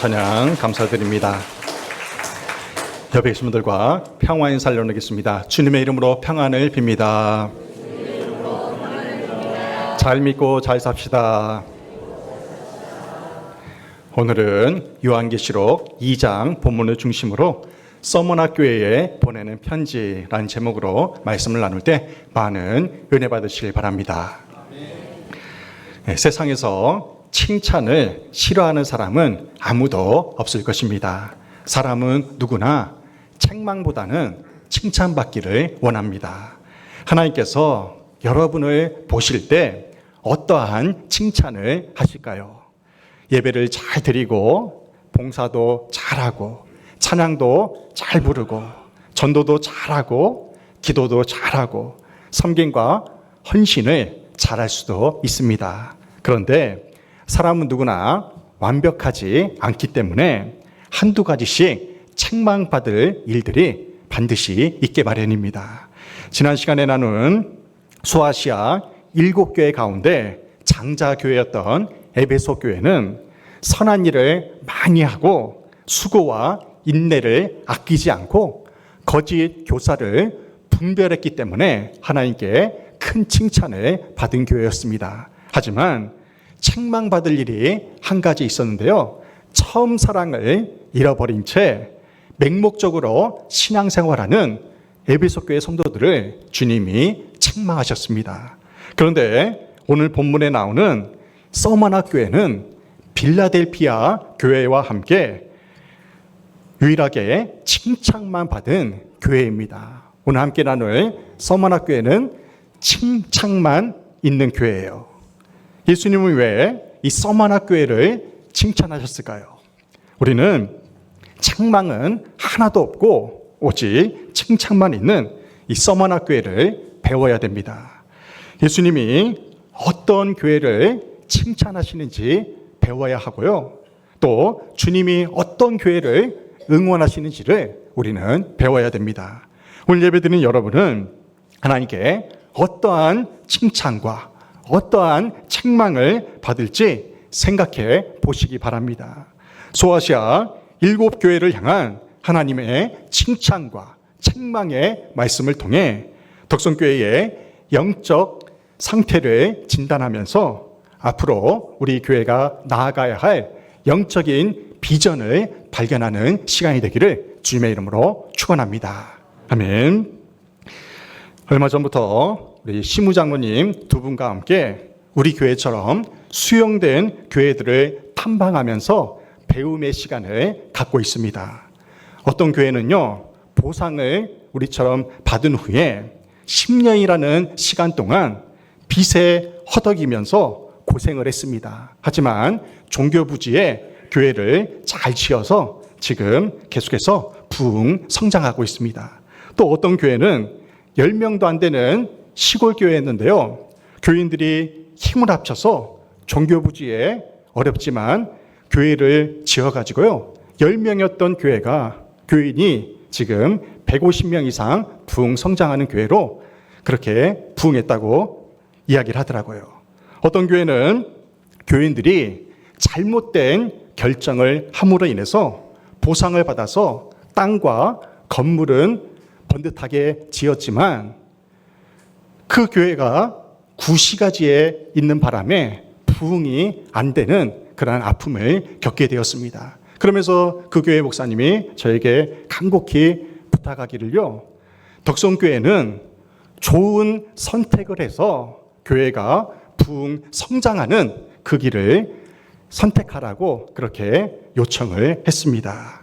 찬양 감사드립니다. 옆에 계신 분들과 평화 인사를 나누겠습니다. 주님의 이름으로 평안을 빕니다. 잘 믿고 잘 삽시다. 오늘은 요한계시록 2장 본문을 중심으로 서머나 교회에 보내는 편지라는 제목으로 말씀을 나눌 때 많은 은혜 받으시길 바랍니다. 세상에서 칭찬을 싫어하는 사람은 아무도 없을 것입니다. 사람은 누구나 책망보다는 칭찬받기를 원합니다. 하나님께서 여러분을 보실 때 어떠한 칭찬을 하실까요? 예배를 잘 드리고 봉사도 잘하고 찬양도 잘 부르고 전도도 잘하고 기도도 잘하고 섬김과 헌신을 잘할 수도 있습니다. 그런데 사람은 누구나 완벽하지 않기 때문에 한두 가지씩 책망받을 일들이 반드시 있게 마련입니다. 지난 시간에 나눈 소아시아 7교회 가운데 장자교회였던 에베소 교회는 선한 일을 많이 하고 수고와 인내를 아끼지 않고 거짓 교사를 분별했기 때문에 하나님께 큰 칭찬을 받은 교회였습니다. 하지만 책망받을 일이 한 가지 있었는데요. 처음 사랑을 잃어버린 채 맹목적으로 신앙생활하는 에베소 교회 성도들을 주님이 책망하셨습니다. 그런데 오늘 본문에 나오는 서머나 교회는 빌라델피아 교회와 함께 유일하게 칭찬만 받은 교회입니다. 오늘 함께 나눌 서머나 교회는 칭찬만 있는 교회예요. 예수님은 왜 이 서머나 교회를 칭찬하셨을까요? 우리는 책망은 하나도 없고 오직 칭찬만 있는 이 서머나 교회를 배워야 됩니다. 예수님이 어떤 교회를 칭찬하시는지 배워야 하고요. 또 주님이 어떤 교회를 응원하시는지를 우리는 배워야 됩니다. 오늘 예배드리는 여러분은 하나님께 어떠한 칭찬과 어떠한 책망을 받을지 생각해 보시기 바랍니다. 소아시아 7교회를 향한 하나님의 칭찬과 책망의 말씀을 통해 덕성교회의 영적 상태를 진단하면서 앞으로 우리 교회가 나아가야 할 영적인 비전을 발견하는 시간이 되기를 주님의 이름으로 축원합니다. 아멘. 얼마 전부터 우리 시무장로님 두 분과 함께 우리 교회처럼 수용된 교회들을 탐방하면서 배움의 시간을 갖고 있습니다. 어떤 교회는요, 보상을 우리처럼 받은 후에 10년이라는 시간 동안 빚에 허덕이면서 고생을 했습니다. 하지만 종교부지에 교회를 잘 지어서 지금 계속해서 부흥 성장하고 있습니다. 또 어떤 교회는 10명도 안 되는 시골 교회였는데요. 교인들이 힘을 합쳐서 종교부지에 어렵지만 교회를 지어가지고요. 10명이었던 교회가 교인이 지금 150명 이상 부흥 성장하는 교회로 그렇게 부흥했다고 이야기를 하더라고요. 어떤 교회는 교인들이 잘못된 결정을 함으로 인해서 보상을 받아서 땅과 건물은 번듯하게 지었지만 그 교회가 구시가지에 있는 바람에 부흥이 안 되는 그러한 아픔을 겪게 되었습니다. 그러면서 그 교회 목사님이 저에게 간곡히 부탁하기를요. 덕성교회는 좋은 선택을 해서 교회가 부흥 성장하는 그 길을 선택하라고 그렇게 요청을 했습니다.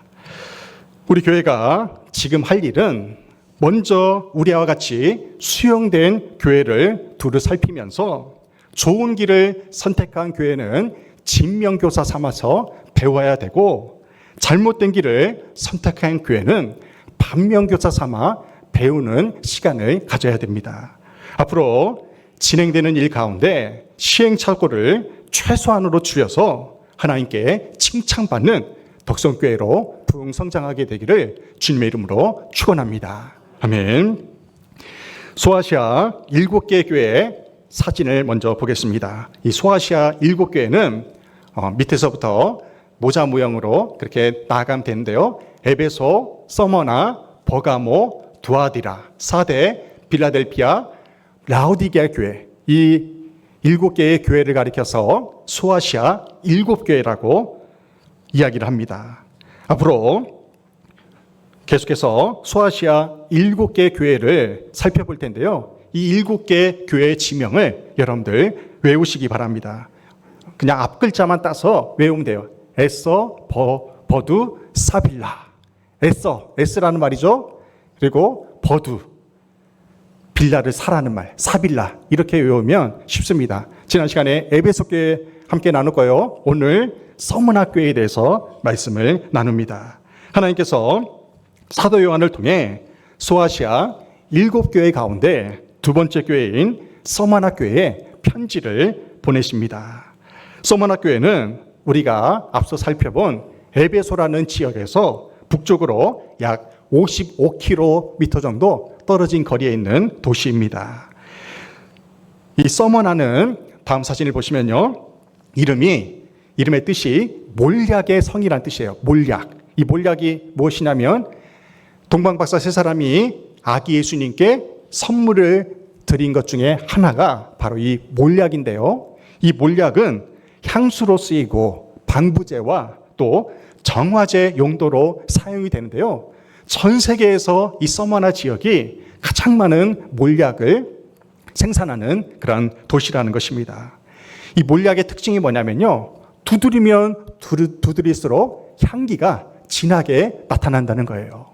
우리 교회가 지금 할 일은 먼저 우리와 같이 수용된 교회를 두루 살피면서 좋은 길을 선택한 교회는 진명교사 삼아서 배워야 되고 잘못된 길을 선택한 교회는 반면교사 삼아 배우는 시간을 가져야 됩니다. 앞으로 진행되는 일 가운데 시행착오를 최소한으로 줄여서 하나님께 칭찬받는 덕성교회로 부흥 성장하게 되기를 주님의 이름으로 축원합니다. 아멘. 소아시아 7개 교회의 사진을 먼저 보겠습니다. 이 소아시아 7교회는 밑에서부터 모자 모형으로 그렇게 나아가면 되는데요. 에베소, 서머나, 버가모, 두아디라, 사대, 빌라델피아, 라오디게아 교회, 이 7개의 교회를 가리켜서 소아시아 7교회라고 이야기를 합니다. 앞으로 계속해서 소아시아 7개 교회를 살펴볼 텐데요. 이 7개 교회의 지명을 여러분들 외우시기 바랍니다. 그냥 앞 글자만 따서 외우면 돼요. 에서, 버두, 사빌라. 에스라는 말이죠. 그리고 버두, 빌라를 사라는 말, 사빌라. 이렇게 외우면 쉽습니다. 지난 시간에 에베소 교회 함께 나눴고요. 오늘 서머나 교회에 대해서 말씀을 나눕니다. 하나님께서 사도 요한을 통해 소아시아 7교회 가운데 두 번째 교회인 서머나 교회에 편지를 보내십니다. 서머나 교회는 우리가 앞서 살펴본 에베소라는 지역에서 북쪽으로 약 55km 정도 떨어진 거리에 있는 도시입니다. 이 서머나는 다음 사진을 보시면요. 이름의 뜻이 몰약의 성이라는 뜻이에요. 몰약. 이 몰약이 무엇이냐면 동방박사 세 사람이 아기 예수님께 선물을 드린 것 중에 하나가 바로 이 몰약인데요. 이 몰약은 향수로 쓰이고 방부제와 또 정화제 용도로 사용이 되는데요. 전 세계에서 이 서머나 지역이 가장 많은 몰약을 생산하는 그런 도시라는 것입니다. 이 몰약의 특징이 뭐냐면요. 두드리면 두드릴수록 향기가 진하게 나타난다는 거예요.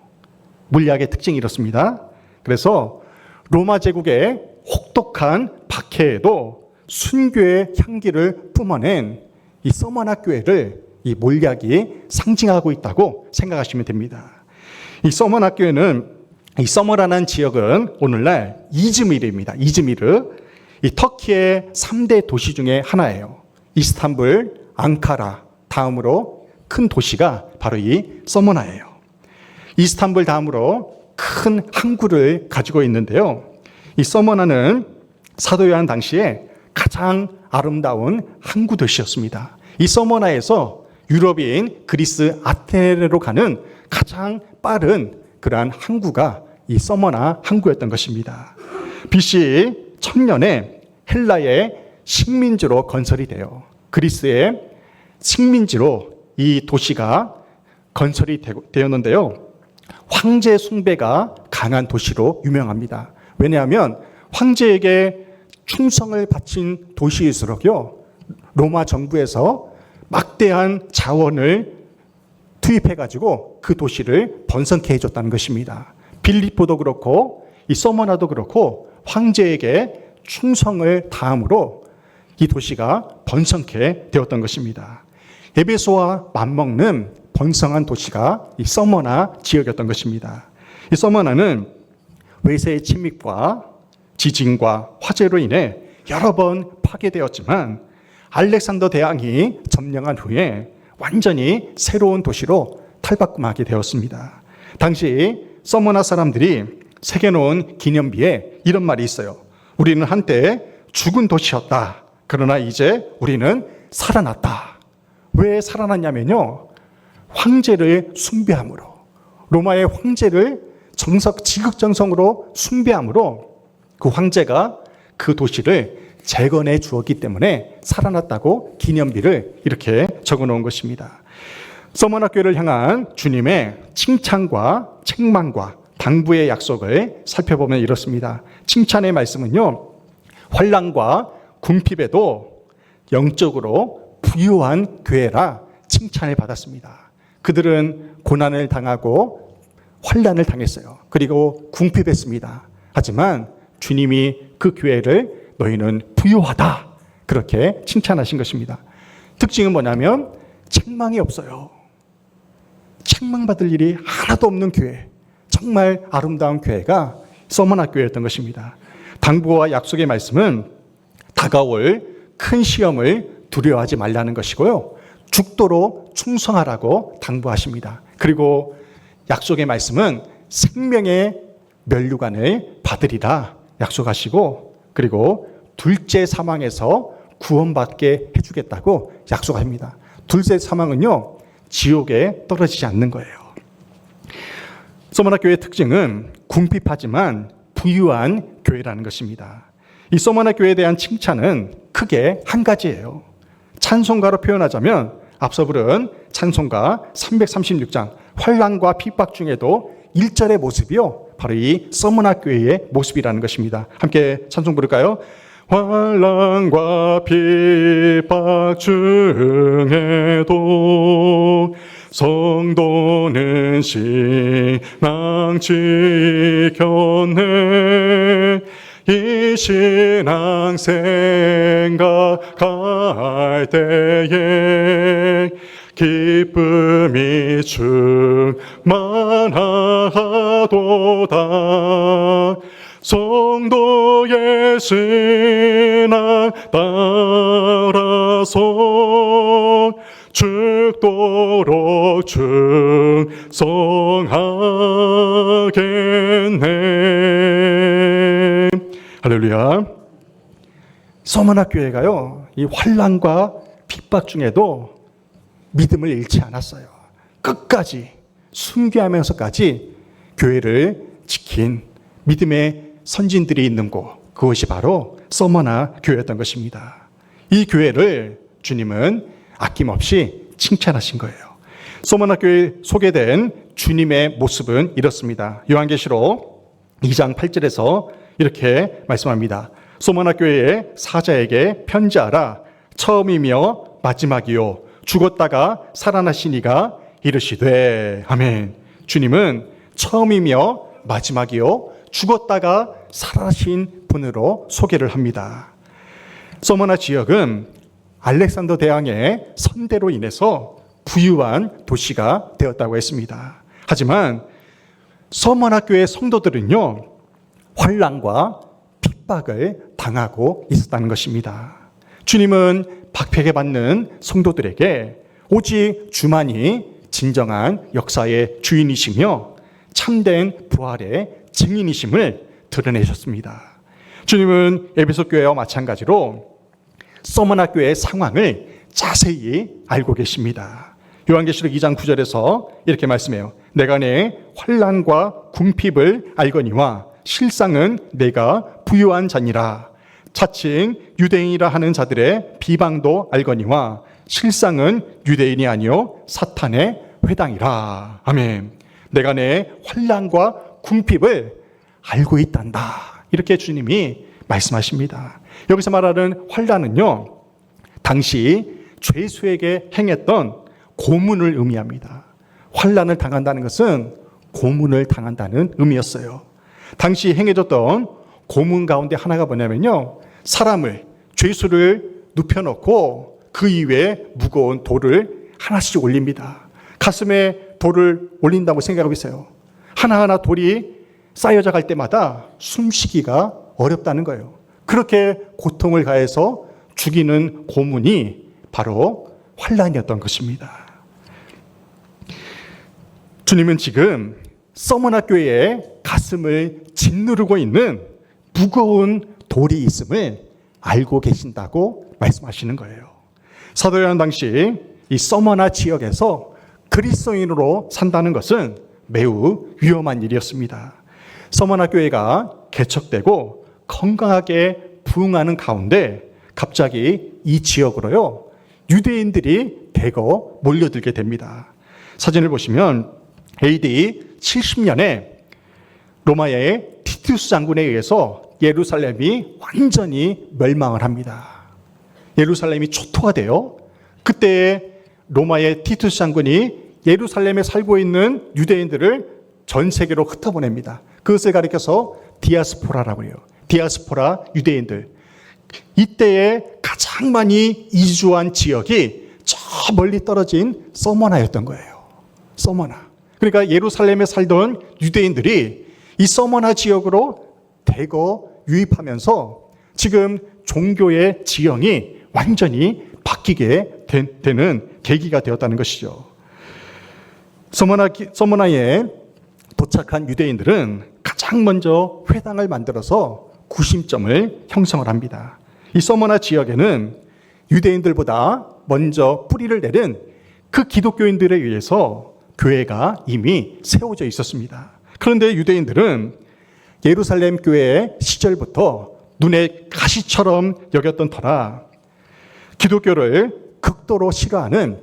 몰약의 특징이 이렇습니다. 그래서 로마 제국의 혹독한 박해에도 순교의 향기를 뿜어낸 이 서머나 교회를 이 몰약이 상징하고 있다고 생각하시면 됩니다. 이 서머나 교회는 이 서머라는 지역은 오늘날 이즈미르입니다. 이즈미르. 이 터키의 3대 도시 중에 하나예요. 이스탄불, 앙카라 다음으로 큰 도시가 바로 이 서머나예요. 이스탄불 다음으로 큰 항구를 가지고 있는데요. 이 서머나는 사도 요한 당시에 가장 아름다운 항구 도시였습니다. 이 서머나에서 유럽인 그리스 아테네로 가는 가장 빠른 그러한 항구가 이 서머나 항구였던 것입니다. BC 1000년에 헬라의 식민지로 건설이 돼요. 그리스의 식민지로 이 도시가 건설이 되었는데요. 황제 숭배가 강한 도시로 유명합니다. 왜냐하면 황제에게 충성을 바친 도시일수록요, 로마 정부에서 막대한 자원을 투입해가지고 그 도시를 번성케 해줬다는 것입니다. 빌립보도 그렇고 이 서머나도 그렇고 황제에게 충성을 다함으로 이 도시가 번성케 되었던 것입니다. 에베소와 맞먹는 번성한 도시가 이 서머나 지역이었던 것입니다. 이 서머나는 외세의 침입과 지진과 화재로 인해 여러 번 파괴되었지만 알렉산더 대왕이 점령한 후에 완전히 새로운 도시로 탈바꿈하게 되었습니다. 당시 서머나 사람들이 새겨놓은 기념비에 이런 말이 있어요. 우리는 한때 죽은 도시였다. 그러나 이제 우리는 살아났다. 왜 살아났냐면요, 황제를 숭배함으로, 로마의 황제를 지극정성으로 숭배함으로 그 황제가 그 도시를 재건해 주었기 때문에 살아났다고 기념비를 이렇게 적어놓은 것입니다. 서머나 교회를 향한 주님의 칭찬과 책망과 당부의 약속을 살펴보면 이렇습니다. 칭찬의 말씀은요, 환난과 궁핍에도 영적으로 부유한 교회라 칭찬을 받았습니다. 그들은 고난을 당하고 환난을 당했어요. 그리고 궁핍했습니다. 하지만 주님이 그 교회를 너희는 부유하다, 그렇게 칭찬하신 것입니다. 특징은 뭐냐면 책망이 없어요. 책망받을 일이 하나도 없는 교회, 정말 아름다운 교회가 서머나 교회였던 것입니다. 당부와 약속의 말씀은 다가올 큰 시험을 두려워하지 말라는 것이고요, 죽도록 충성하라고 당부하십니다. 그리고 약속의 말씀은 생명의 면류관을 받으리라 약속하시고, 그리고 둘째 사망에서 구원받게 해주겠다고 약속합니다. 둘째 사망은요, 지옥에 떨어지지 않는 거예요. 서머나 교회의 특징은 궁핍하지만 부유한 교회라는 것입니다. 이 서머나 교회에 대한 칭찬은 크게 한 가지예요. 찬송가로 표현하자면 앞서 부른 찬송가 336장 환난과 핍박 중에도 1절의 모습이요, 바로 이 서머나 교회의 모습이라는 것입니다. 함께 찬송 부를까요? 환난과 핍박 중에도 성도는 신앙 지켰네. 이 신앙 생각할 때에 기쁨이 충만하도다. 성도의 신앙 따라서 죽도록 충성하겠네. 할렐루야. 서머나 교회가요, 이 환난과 핍박 중에도 믿음을 잃지 않았어요. 끝까지 순교하면서까지 교회를 지킨 믿음의 선진들이 있는 곳, 그것이 바로 서머나 교회였던 것입니다. 이 교회를 주님은 아낌없이 칭찬하신 거예요. 서머나 교회에 소개된 주님의 모습은 이렇습니다. 요한계시록 2장 8절에서 이렇게 말씀합니다. 서머나 교회의 사자에게 편지하라. 처음이며 마지막이요 죽었다가 살아나신 이가 이르시되. 아멘. 주님은 처음이며 마지막이요 죽었다가 살아나신 분으로 소개를 합니다. 서머나 지역은 알렉산더 대왕의 선대로 인해서 부유한 도시가 되었다고 했습니다. 하지만 서머나 교회 성도들은요, 환난과 핍박을 당하고 있었다는 것입니다. 주님은 박해를 받는 성도들에게 오직 주만이 진정한 역사의 주인이시며 참된 부활의 증인이심을 드러내셨습니다. 주님은 에베소 교회와 마찬가지로 서머나 교회의 상황을 자세히 알고 계십니다. 요한계시록 2장 9절에서 이렇게 말씀해요. 내가 내 환난과 궁핍을 알거니와 실상은 내가 부유한 자니라. 차칭 유대인이라 하는 자들의 비방도 알거니와 실상은 유대인이 아니요 사탄의 회당이라. 아멘. 내가 내 환난과 궁핍을 알고 있단다. 이렇게 주님이 말씀하십니다. 여기서 말하는 환난은요, 당시 죄수에게 행했던 고문을 의미합니다. 환난을 당한다는 것은 고문을 당한다는 의미였어요. 당시 행해졌던 고문 가운데 하나가 뭐냐면요, 사람을, 죄수를 눕혀놓고 그 위에 무거운 돌을 하나씩 올립니다. 가슴에 돌을 올린다고 생각해 보세요. 하나하나 돌이 쌓여져 갈 때마다 숨쉬기가 어렵다는 거예요. 그렇게 고통을 가해서 죽이는 고문이 바로 환난이었던 것입니다. 주님은 지금 서머나 교회의 가슴을 짓누르고 있는 무거운 돌이 있음을 알고 계신다고 말씀하시는 거예요. 사도 요한 당시 이 서머나 지역에서 그리스도인으로 산다는 것은 매우 위험한 일이었습니다. 서머나 교회가 개척되고 건강하게 부흥하는 가운데 갑자기 이 지역으로요, 유대인들이 대거 몰려들게 됩니다. 사진을 보시면 AD 70년에 로마의 티투스 장군에 의해서 예루살렘이 완전히 멸망을 합니다. 예루살렘이 초토화돼요. 그때 로마의 티투스 장군이 예루살렘에 살고 있는 유대인들을 전 세계로 흩어보냅니다. 그것을 가리켜서 디아스포라라고 해요. 디아스포라 유대인들. 이때에 가장 많이 이주한 지역이 저 멀리 떨어진 서머나였던 거예요. 서머나. 그러니까 예루살렘에 살던 유대인들이 이 서머나 지역으로 대거 유입하면서 지금 종교의 지형이 완전히 바뀌게 되는 계기가 되었다는 것이죠. 서머나에 도착한 유대인들은 가장 먼저 회당을 만들어서 구심점을 형성을 합니다. 이 서머나 지역에는 유대인들보다 먼저 뿌리를 내린 그 기독교인들에 의해서 교회가 이미 세워져 있었습니다. 그런데 유대인들은 예루살렘 교회의 시절부터 눈에 가시처럼 여겼던 터라 기독교를 극도로 싫어하는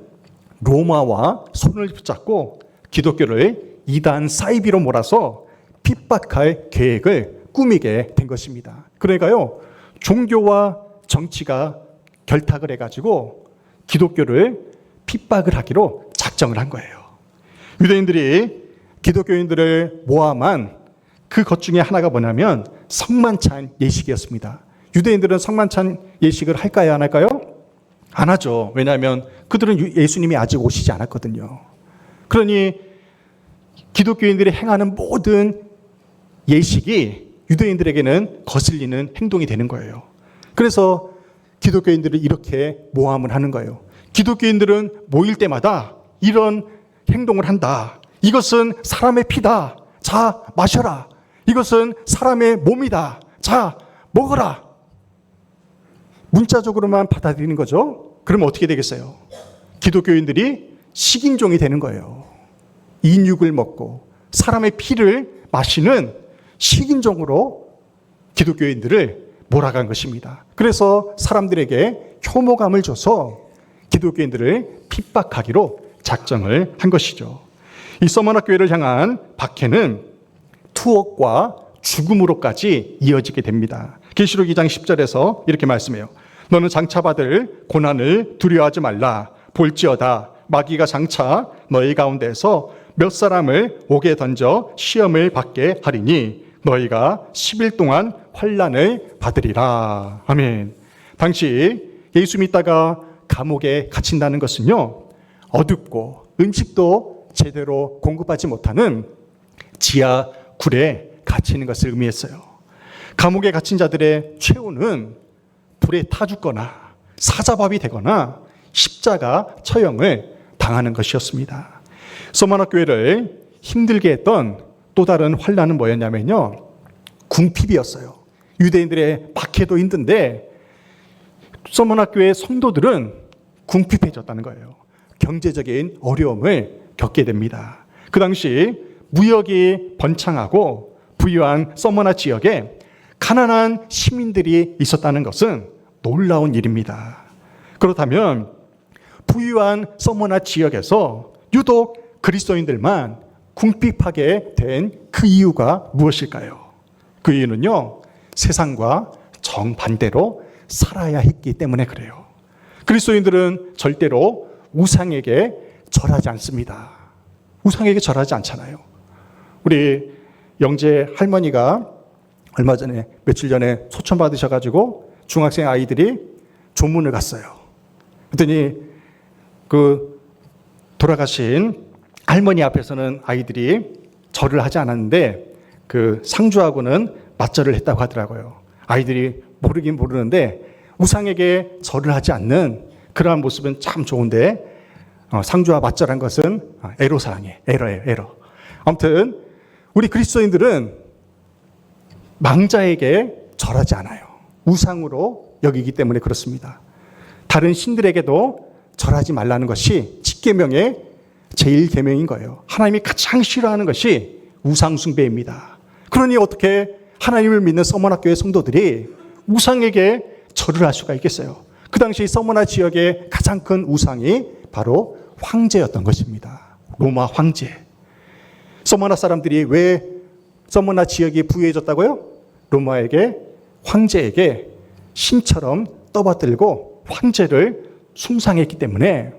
로마와 손을 붙잡고 기독교를 이단 사이비로 몰아서 핍박할 계획을 꾸미게 된 것입니다. 그러니까요, 종교와 정치가 결탁을 해가지고 기독교를 핍박을 하기로 작정을 한 거예요. 유대인들이 기독교인들을 모함한 그 것 중에 하나가 뭐냐면 성만찬 예식이었습니다. 유대인들은 성만찬 예식을 할까요, 안 할까요? 안 하죠. 왜냐하면 그들은 예수님이 아직 오시지 않았거든요. 그러니 기독교인들이 행하는 모든 예식이 유대인들에게는 거슬리는 행동이 되는 거예요. 그래서 기독교인들을 이렇게 모함을 하는 거예요. 기독교인들은 모일 때마다 이런 행동을 한다. 이것은 사람의 피다. 자, 마셔라. 이것은 사람의 몸이다. 자, 먹어라. 문자적으로만 받아들이는 거죠. 그러면 어떻게 되겠어요? 기독교인들이 식인종이 되는 거예요. 인육을 먹고 사람의 피를 마시는 식인종으로 기독교인들을 몰아간 것입니다. 그래서 사람들에게 혐오감을 줘서 기독교인들을 핍박하기로 작정을 한 것이죠. 이 서머나 교회를 향한 박해는 투옥과 죽음으로까지 이어지게 됩니다. 계시록 2장 10절에서 이렇게 말씀해요. 너는 장차 받을 고난을 두려워하지 말라. 볼지어다 마귀가 장차 너희 가운데서 몇 사람을 옥에 던져 시험을 받게 하리니 너희가 10일 동안 환난을 받으리라. 아멘. 당시 예수 믿다가 감옥에 갇힌다는 것은요, 어둡고 음식도 제대로 공급하지 못하는 지하 굴에 갇히는 것을 의미했어요. 감옥에 갇힌 자들의 최후는 불에 타 죽거나 사자밥이 되거나 십자가 처형을 당하는 것이었습니다. 서머나 교회를 힘들게 했던 또 다른 환난은 뭐였냐면요, 궁핍이었어요. 유대인들의 박해도 힘든데 서머나 교회 성도들은 궁핍해졌다는 거예요. 경제적인 어려움을 겪게 됩니다. 그 당시 무역이 번창하고 부유한 서머나 지역에 가난한 시민들이 있었다는 것은 놀라운 일입니다. 그렇다면 부유한 서머나 지역에서 유독 그리스도인들만 궁핍하게 된 그 이유가 무엇일까요? 그 이유는요, 세상과 정반대로 살아야 했기 때문에 그래요. 그리스도인들은 절대로 우상에게 절하지 않습니다. 우상에게 절하지 않잖아요. 우리 영재 할머니가 얼마 전에, 며칠 전에 소천 받으셔가지고 중학생 아이들이 조문을 갔어요. 그랬더니 그 돌아가신 할머니 앞에서는 아이들이 절을 하지 않았는데 그 상주하고는 맞절을 했다고 하더라고요. 아이들이 모르긴 모르는데 우상에게 절을 하지 않는 그러한 모습은 참 좋은데 상주와 맞절한 것은 애로사항이에요. 애러예요, 애러. 아무튼 우리 그리스도인들은 망자에게 절하지 않아요. 우상으로 여기기 때문에 그렇습니다. 다른 신들에게도 절하지 말라는 것이 십계명의 제일 계명인 거예요. 하나님이 가장 싫어하는 것이 우상 숭배입니다. 그러니 어떻게 하나님을 믿는 서머나 교회 성도들이 우상에게 절을 할 수가 있겠어요? 그 당시 서머나 지역의 가장 큰 우상이 바로 황제였던 것입니다. 로마 황제. 서머나 사람들이 왜 서머나 지역이 부유해졌다고요? 로마에게, 황제에게 신처럼 떠받들고 황제를 숭상했기 때문에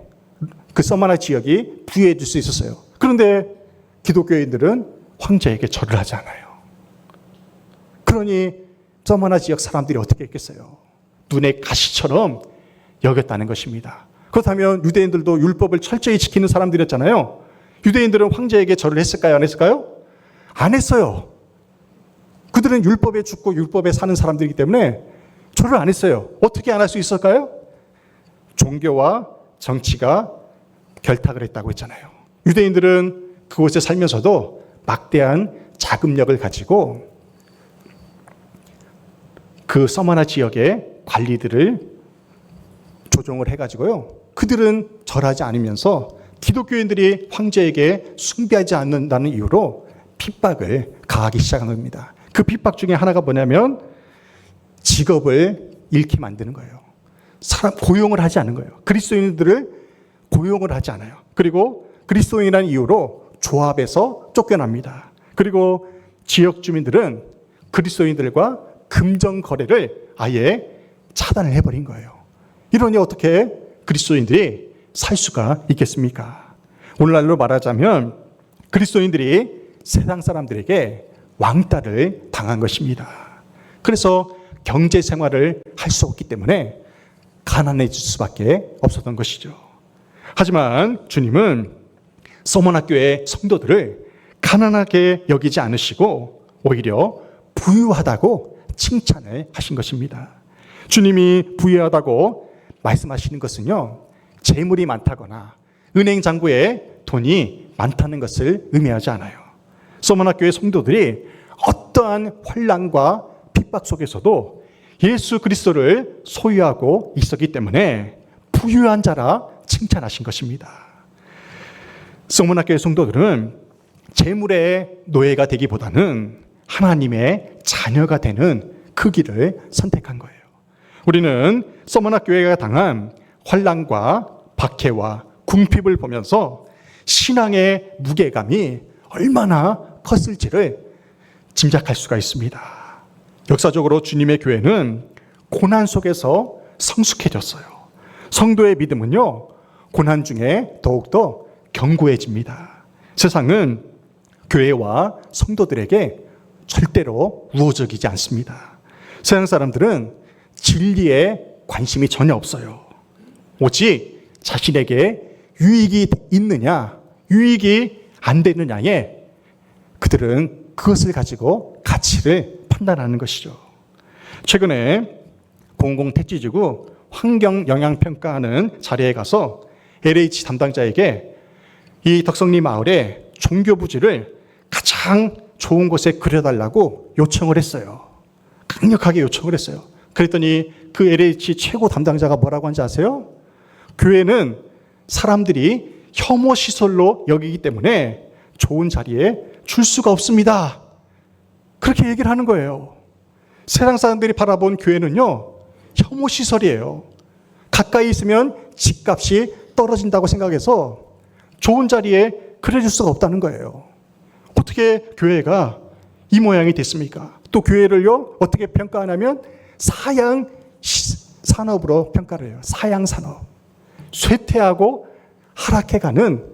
그 서머나 지역이 부유해질 수 있었어요. 그런데 기독교인들은 황제에게 절을 하지 않아요. 그러니 서머나 지역 사람들이 어떻게 했겠어요? 눈에 가시처럼 여겼다는 것입니다. 그렇다면 유대인들도 율법을 철저히 지키는 사람들이었잖아요. 유대인들은 황제에게 절을 했을까요? 안 했을까요? 안 했어요. 그들은 율법에 죽고 율법에 사는 사람들이기 때문에 절을 안 했어요. 어떻게 안 할 수 있을까요? 종교와 정치가 결탁을 했다고 했잖아요. 유대인들은 그곳에 살면서도 막대한 자금력을 가지고 그 서머나 지역의 관리들을 조종을 해가지고요, 그들은 절하지 않으면서 기독교인들이 황제에게 숭배하지 않는다는 이유로 핍박을 가하기 시작한 겁니다. 그 핍박 중에 하나가 뭐냐면 직업을 잃게 만드는 거예요. 사람 고용을 하지 않은 거예요. 그리스도인들을 고용을 하지 않아요. 그리고 그리스도인이라는 이유로 조합에서 쫓겨납니다. 그리고 지역 주민들은 그리스도인들과 금전 거래를 아예 차단을 해버린 거예요. 이러니 어떻게 그리스도인들이 살 수가 있겠습니까? 오늘날로 말하자면 그리스도인들이 세상 사람들에게 왕따를 당한 것입니다. 그래서 경제 생활을 할 수 없기 때문에 가난해질 수밖에 없었던 것이죠. 하지만 주님은 서머나교회 성도들을 가난하게 여기지 않으시고 오히려 부유하다고 칭찬을 하신 것입니다. 주님이 부유하다고 말씀하시는 것은요, 재물이 많다거나 은행 잔고에 돈이 많다는 것을 의미하지 않아요. 서머나교회 성도들이 어떠한 환난과 핍박 속에서도 예수 그리스도를 소유하고 있었기 때문에 부유한 자라 칭찬하신 것입니다. 서머나교회 성도들은 재물의 노예가 되기보다는 하나님의 자녀가 되는 그 길을 선택한 거예요. 우리는 서머나교회가 당한 환난과 박해와 궁핍을 보면서 신앙의 무게감이 얼마나 컸을지를 짐작할 수가 있습니다. 역사적으로 주님의 교회는 고난 속에서 성숙해졌어요. 성도의 믿음은요, 고난 중에 더욱더 견고해집니다. 세상은 교회와 성도들에게 절대로 우호적이지 않습니다. 세상 사람들은 진리에 관심이 전혀 없어요. 오직 자신에게 유익이 있느냐, 유익이 안 되느냐에 그들은 그것을 가지고 가치를 판단하는 것이죠. 최근에 공공택지지구 환경영향평가하는 자리에 가서 LH 담당자에게 이 덕성리 마을의 종교 부지를 가장 좋은 곳에 그려달라고 요청을 했어요. 강력하게 요청을 했어요. 그랬더니 그 LH 최고 담당자가 뭐라고 한지 아세요? 교회는 사람들이 혐오시설로 여기기 때문에 좋은 자리에 줄 수가 없습니다. 그렇게 얘기를 하는 거예요. 세상 사람들이 바라본 교회는요, 혐오시설이에요. 가까이 있으면 집값이 떨어진다고 생각해서 좋은 자리에 그려줄 수가 없다는 거예요. 어떻게 교회가 이 모양이 됐습니까? 또 교회를요, 어떻게 평가하냐면 사양 산업으로 평가를 해요. 사양 산업. 쇠퇴하고 하락해가는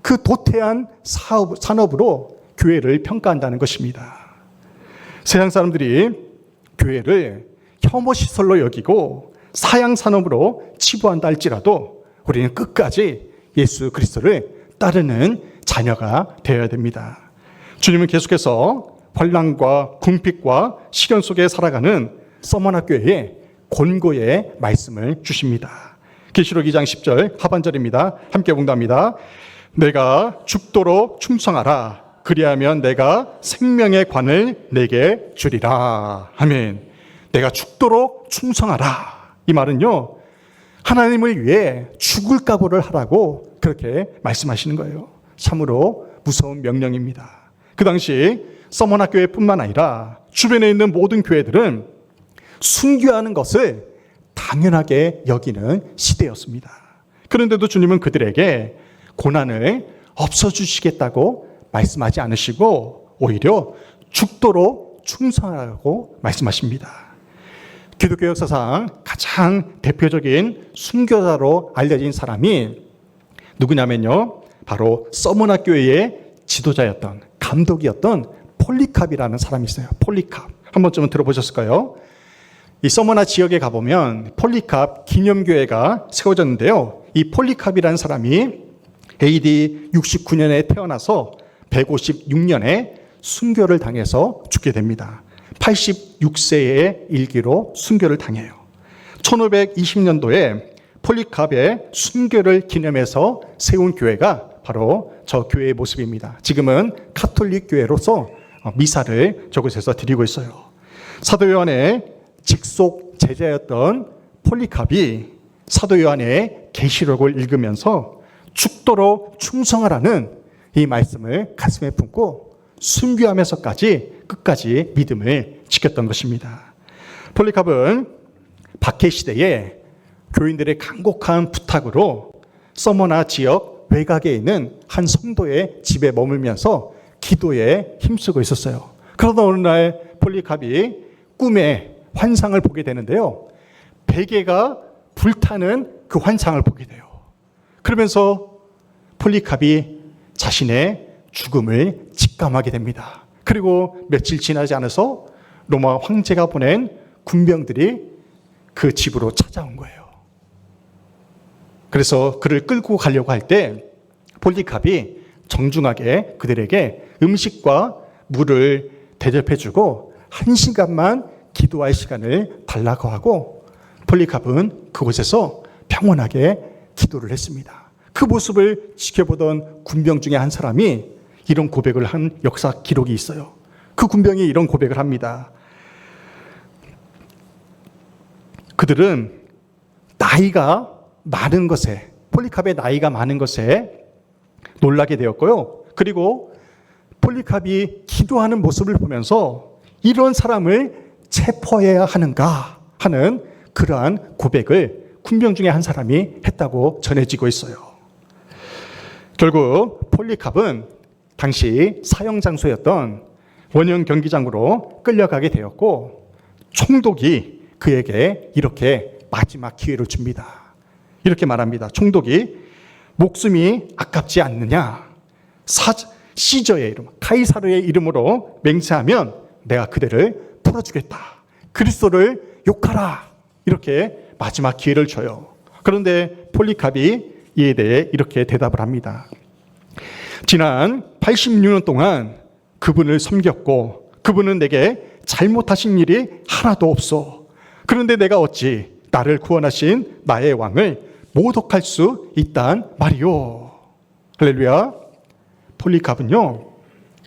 그 도태한 산업으로 교회를 평가한다는 것입니다. 세상 사람들이 교회를 혐오시설로 여기고 사양 산업으로 치부한다 할지라도 우리는 끝까지 예수 그리스도를 따르는 자녀가 되어야 됩니다. 주님은 계속해서 환난과 궁핍과 시련 속에 살아가는 서머나 교회에 권고의 말씀을 주십니다. 계시록 2장 10절 하반절입니다. 함께 봉독합니다. 내가 죽도록 충성하라. 그리하면 내가 생명의 관을 내게 주리라. 아멘. 내가 죽도록 충성하라. 이 말은요, 하나님을 위해 죽을 각오를 하라고 그렇게 말씀하시는 거예요. 참으로 무서운 명령입니다. 그 당시 서머나 교회뿐만 아니라 주변에 있는 모든 교회들은 순교하는 것을 당연하게 여기는 시대였습니다. 그런데도 주님은 그들에게 고난을 없어주시겠다고 말씀하지 않으시고 오히려 죽도록 충성하라고 말씀하십니다. 기독교 역사상 가장 대표적인 순교자로 알려진 사람이 누구냐면요, 바로 서머나 교회의 지도자였던, 감독이었던 폴리캅이라는 사람이 있어요. 폴리캅. 한 번쯤은 들어보셨을까요? 이 서머나 지역에 가보면 폴리캅 기념교회가 세워졌는데요. 이 폴리캅이라는 사람이 AD 69년에 태어나서 156년에 순교를 당해서 죽게 됩니다. 86세의 일기로 순교를 당해요. 1520년도에 폴리캅의 순교를 기념해서 세운 교회가 바로 저 교회의 모습입니다. 지금은 카톨릭 교회로서 미사를 저곳에서 드리고 있어요. 사도 요한의 직속 제자였던 폴리캅이 사도 요한의 계시록을 읽으면서 죽도록 충성하라는 이 말씀을 가슴에 품고 순교하면서까지 끝까지 믿음을 지켰던 것입니다. 폴리캅은 박해 시대에 교인들의 간곡한 부탁으로 서머나 지역 외곽에 있는 한 성도의 집에 머물면서 기도에 힘쓰고 있었어요. 그러다 어느 날 폴리캅이 꿈에 환상을 보게 되는데요. 베개가 불타는 그 환상을 보게 돼요. 그러면서 폴리캅이 자신의 죽음을 직감하게 됩니다. 그리고 며칠 지나지 않아서 로마 황제가 보낸 군병들이 그 집으로 찾아온 거예요. 그래서 그를 끌고 가려고 할 때 폴리캅이 정중하게 그들에게 음식과 물을 대접해주고 1시간만 기도할 시간을 달라고 하고 폴리캅은 그곳에서 평온하게 기도를 했습니다. 그 모습을 지켜보던 군병 중에 한 사람이 이런 고백을 한 역사 기록이 있어요. 그 군병이 이런 고백을 합니다. 그들은 나이가 많은 것에, 폴리캅의 나이가 많은 것에 놀라게 되었고요. 그리고 폴리캅이 기도하는 모습을 보면서 이런 사람을 체포해야 하는가 하는 그러한 고백을 군병 중에 한 사람이 했다고 전해지고 있어요. 결국 폴리캅은 당시 사형 장소였던 원형 경기장으로 끌려가게 되었고 총독이 그에게 이렇게 마지막 기회를 줍니다. 이렇게 말합니다. 총독이 목숨이 아깝지 않느냐? 시저의 이름, 카이사르의 이름으로 맹세하면 내가 그대를 풀어주겠다. 그리스도를 욕하라. 이렇게 마지막 기회를 줘요. 그런데 폴리캅이 이에 대해 이렇게 대답을 합니다. 지난 86년 동안 그분을 섬겼고 그분은 내게 잘못하신 일이 하나도 없어. 그런데 내가 어찌 나를 구원하신 나의 왕을 모독할 수 있단 말이오. 할렐루야. 폴리캅은요,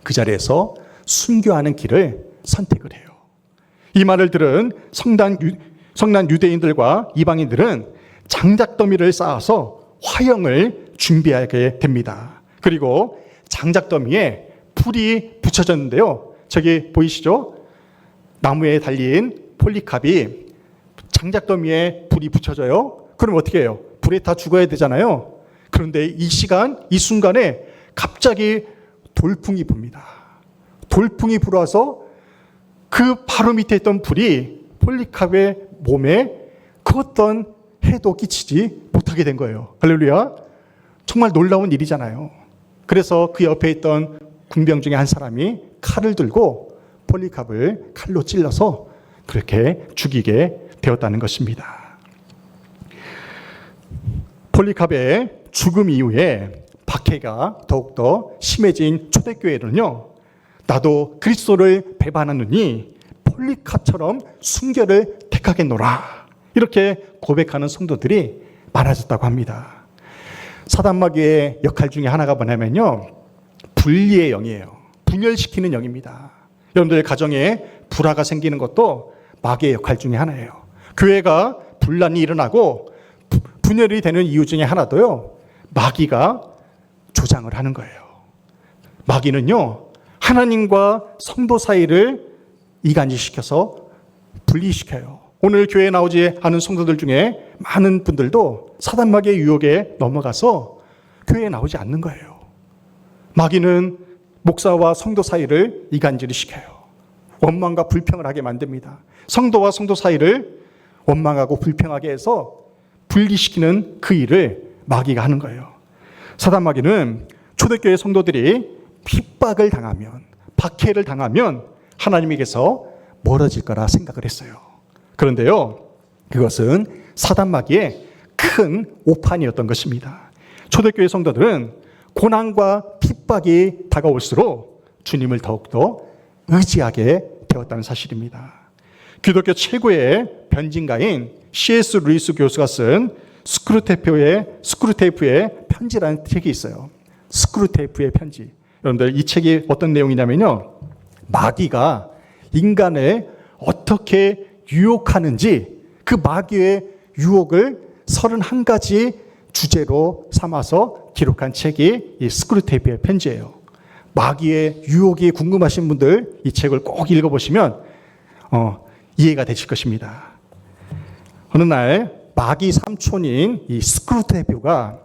그 자리에서 순교하는 길을 선택을 해요. 이 말을 들은 성난 유대인들과 이방인들은 장작더미를 쌓아서 화형을 준비하게 됩니다. 그리고 장작더미에 불이 붙여졌는데요. 저기 보이시죠? 나무에 달린 폴리캅이 장작더미에 불이 붙여져요. 그럼 어떻게 해요? 불에 다 죽어야 되잖아요. 그런데 이 순간에 갑자기 돌풍이 붑니다. 돌풍이 불어와서 그 바로 밑에 있던 불이 폴리캅의 몸에 그 어떤 해도 끼치지 못하게 된 거예요. 할렐루야. 정말 놀라운 일이잖아요. 그래서 그 옆에 있던 군병 중에 한 사람이 칼을 들고 폴리캅을 칼로 찔러서 그렇게 죽이게 되었다는 것입니다. 폴리캅의 죽음 이후에 박해가 더욱더 심해진 초대교회는요, 나도 그리스도를 배반하느니 폴리캅처럼 순교를 택하겠노라. 이렇게 고백하는 성도들이 많아졌다고 합니다. 사단마귀의 역할 중에 하나가 뭐냐면요, 분리의 영이에요. 분열시키는 영입니다. 여러분들 가정에 불화가 생기는 것도 마귀의 역할 중에 하나예요. 교회가 분란이 일어나고 분열이 되는 이유 중에 하나도요, 마귀가 조장을 하는 거예요. 마귀는요, 하나님과 성도 사이를 이간질시켜서 분리시켜요. 오늘 교회에 나오지 않은 성도들 중에 많은 분들도 사단마귀의 유혹에 넘어가서 교회에 나오지 않는 거예요. 마귀는 목사와 성도 사이를 이간질을 시켜요. 원망과 불평을 하게 만듭니다. 성도와 성도 사이를 원망하고 불평하게 해서 분리시키는 그 일을 마귀가 하는 거예요. 사단마귀는 초대교회 성도들이 핍박을 당하면, 박해를 당하면 하나님에게서 멀어질 거라 생각을 했어요. 그런데요, 그것은 사단마귀의 큰 오판이었던 것입니다. 초대교회 성도들은 고난과 핍박이 다가올수록 주님을 더욱더 의지하게 되었다는 사실입니다. 기독교 최고의 변진가인 C.S. 루이스 교수가 쓴 스크루테이프의 편지라는 책이 있어요. 스크루테이프의 편지. 여러분들 이 책이 어떤 내용이냐면요, 마귀가 인간을 어떻게 유혹하는지 그 마귀의 유혹을 31가지 주제로 삼아서 기록한 책이 이 스크루테이프의 편지예요. 마귀의 유혹이 궁금하신 분들 이 책을 꼭 읽어보시면 이해가 되실 것입니다. 어느 날 마귀 삼촌인 이 스크루테이프가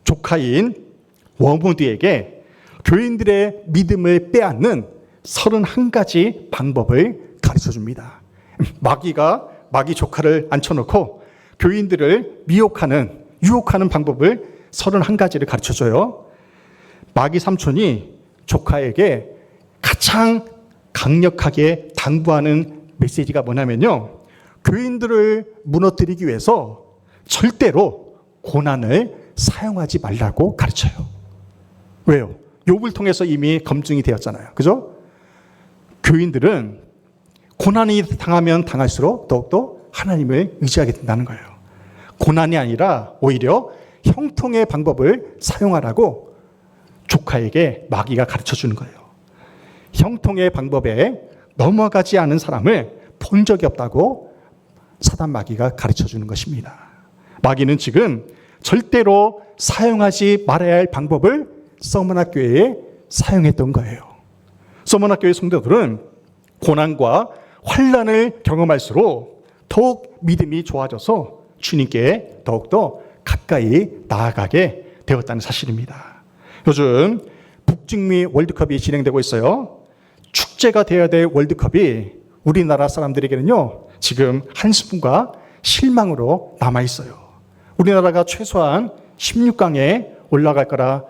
조카인 워무드에게 교인들의 믿음을 빼앗는 31가지 방법을 가르쳐 줍니다. 마귀 조카를 앉혀놓고 교인들을 유혹하는 방법을 31가지를 가르쳐 줘요. 마귀 삼촌이 조카에게 가장 강력하게 당부하는 메시지가 뭐냐면요. 교인들을 무너뜨리기 위해서 절대로 고난을 사용하지 말라고 가르쳐요. 왜요? 욥을 통해서 이미 검증이 되었잖아요. 그죠? 교인들은 고난이 당하면 당할수록 더욱더 하나님을 의지하게 된다는 거예요. 고난이 아니라 오히려 형통의 방법을 사용하라고 조카에게 마귀가 가르쳐 주는 거예요. 형통의 방법에 넘어가지 않은 사람을 본 적이 없다고 사단 마귀가 가르쳐 주는 것입니다. 마귀는 지금 절대로 사용하지 말아야 할 방법을 서머나 교회에 사용했던 거예요. 서머나 교회 성도들은 고난과 환난을 경험할수록 더욱 믿음이 좋아져서 주님께 더욱더 가까이 나아가게 되었다는 사실입니다. 요즘 북중미 월드컵이 진행되고 있어요. 축제가 되어야 될 월드컵이 우리나라 사람들에게는요, 지금 한숨과 실망으로 남아있어요. 우리나라가 최소한 16강에 올라갈 거라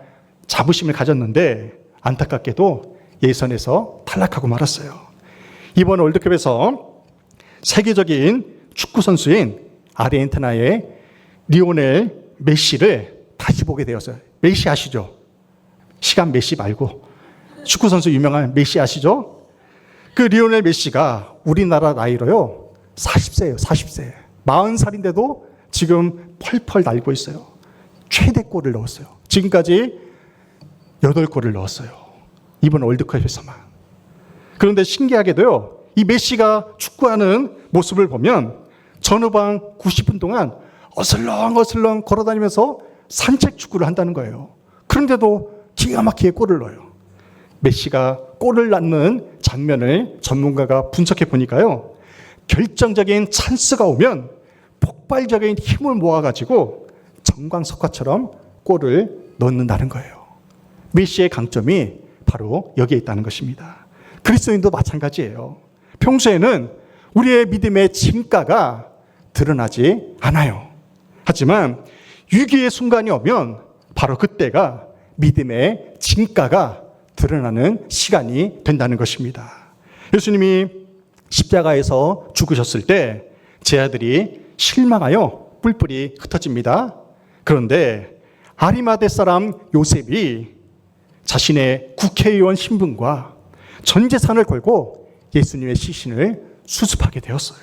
자부심을 가졌는데 안타깝게도 예선에서 탈락하고 말았어요. 이번 월드컵에서 세계적인 축구 선수인 아르헨티나의 리오넬 메시를 다시 보게 되었어요. 메시 아시죠? 시간 메시 말고 축구 선수 유명한 메시 아시죠? 그 리오넬 메시가 우리나라 나이로요 40세예요. 40세. 40살인데도 지금 펄펄 날고 있어요. 최대골을 넣었어요. 지금까지 8골을 넣었어요. 이번 월드컵에서만. 그런데 신기하게도요, 이 메시가 축구하는 모습을 보면 전후반 90분 동안 어슬렁어슬렁 걸어다니면서 산책 축구를 한다는 거예요. 그런데도 기가 막히게 골을 넣어요. 메시가 골을 넣는 장면을 전문가가 분석해 보니까요, 결정적인 찬스가 오면 폭발적인 힘을 모아가지고 정광석화처럼 골을 넣는다는 거예요. 메시의 강점이 바로 여기에 있다는 것입니다. 그리스도인도 마찬가지예요. 평소에는 우리의 믿음의 진가가 드러나지 않아요. 하지만 위기의 순간이 오면 바로 그때가 믿음의 진가가 드러나는 시간이 된다는 것입니다. 예수님이 십자가에서 죽으셨을 때 제 아들이 실망하여 뿔뿔이 흩어집니다. 그런데 아리마대 사람 요셉이 자신의 국회의원 신분과 전 재산을 걸고 예수님의 시신을 수습하게 되었어요.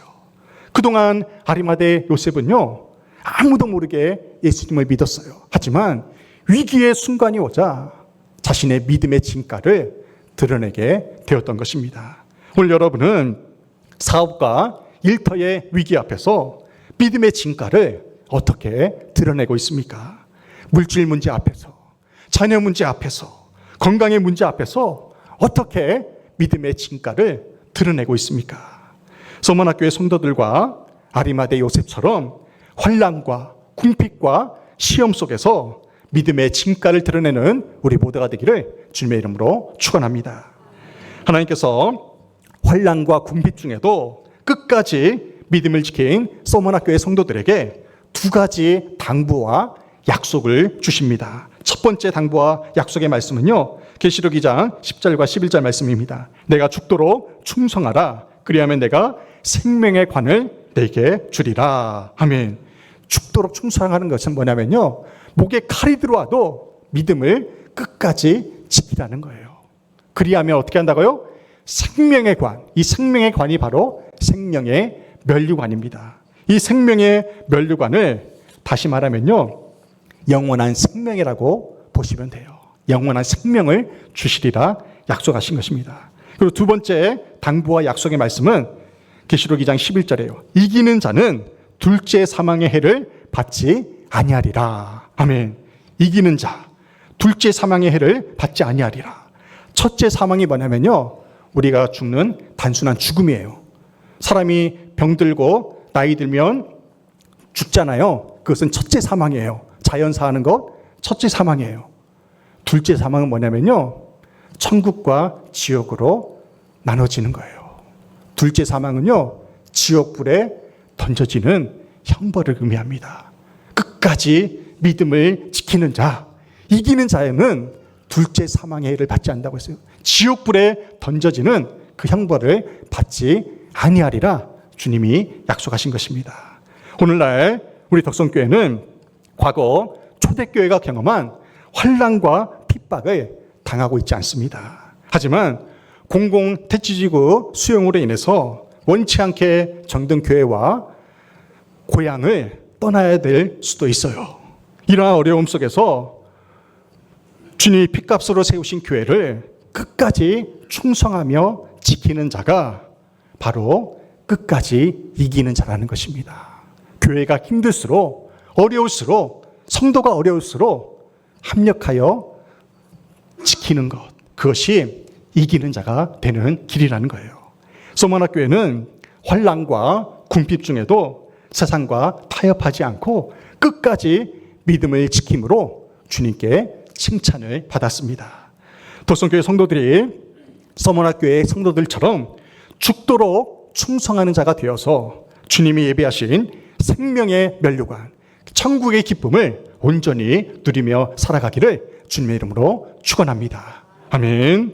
그동안 아리마대 요셉은요, 아무도 모르게 예수님을 믿었어요. 하지만 위기의 순간이 오자 자신의 믿음의 진가를 드러내게 되었던 것입니다. 오늘 여러분은 사업과 일터의 위기 앞에서 믿음의 진가를 어떻게 드러내고 있습니까? 물질 문제 앞에서, 자녀 문제 앞에서, 건강의 문제 앞에서 어떻게 믿음의 진가를 드러내고 있습니까? 서머나교회 성도들과 아리마대 요셉처럼 환난과 궁핍과 시험 속에서 믿음의 진가를 드러내는 우리 모두가 되기를 주님의 이름으로 축원합니다. 하나님께서 환난과 궁핍 중에도 끝까지 믿음을 지킨 서머나교회 성도들에게 2가지 당부와 약속을 주십니다. 첫 번째 당부와 약속의 말씀은요, 계시록 2장 10절과 11절 말씀입니다. 내가 죽도록 충성하라. 그리하면 내가 생명의 관을 내게 주리라. 아멘. 죽도록 충성하는 것은 뭐냐면요, 목에 칼이 들어와도 믿음을 끝까지 지키라는 거예요. 그리하면 어떻게 한다고요? 생명의 관. 이 생명의 관이 바로 생명의 면류관입니다. 이 생명의 면류관을 다시 말하면요, 영원한 생명이라고 보시면 돼요. 영원한 생명을 주시리라 약속하신 것입니다. 그리고 2번째 당부와 약속의 말씀은 계시록 2장 11절이에요. 이기는 자는 둘째 사망의 해를 받지 아니하리라. 아멘. 이기는 자, 둘째 사망의 해를 받지 아니하리라. 첫째 사망이 뭐냐면요, 우리가 죽는 단순한 죽음이에요. 사람이 병들고 나이 들면 죽잖아요. 그것은 첫째 사망이에요. 자연사 하는 것 첫째 사망이에요. 둘째 사망은 뭐냐면요, 천국과 지옥으로 나눠지는 거예요. 둘째 사망은요, 지옥불에 던져지는 형벌을 의미합니다. 끝까지 믿음을 지키는 자, 이기는 자에는 둘째 사망의 해를 받지 않는다고 했어요. 지옥불에 던져지는 그 형벌을 받지 아니하리라 주님이 약속하신 것입니다. 오늘날 우리 덕성교회는 과거 초대교회가 경험한 환난과 핍박을 당하고 있지 않습니다. 하지만 공공택지지구 수용으로 인해서 원치 않게 정든 교회와 고향을 떠나야 될 수도 있어요. 이러한 어려움 속에서 주님이 핏값으로 세우신 교회를 끝까지 충성하며 지키는 자가 바로 끝까지 이기는 자라는 것입니다. 교회가 힘들수록, 어려울수록, 성도가 어려울수록 합력하여 지키는 것, 그것이 이기는 자가 되는 길이라는 거예요. 소만학교회는 환난과 궁핍 중에도 세상과 타협하지 않고 끝까지 믿음을 지킴으로 주님께 칭찬을 받았습니다. 도성교회 성도들이 서문학교의 성도들처럼 죽도록 충성하는 자가 되어서 주님이 예비하신 생명의 면류관, 천국의 기쁨을 온전히 누리며 살아가기를 주님의 이름으로 축원합니다. 아멘.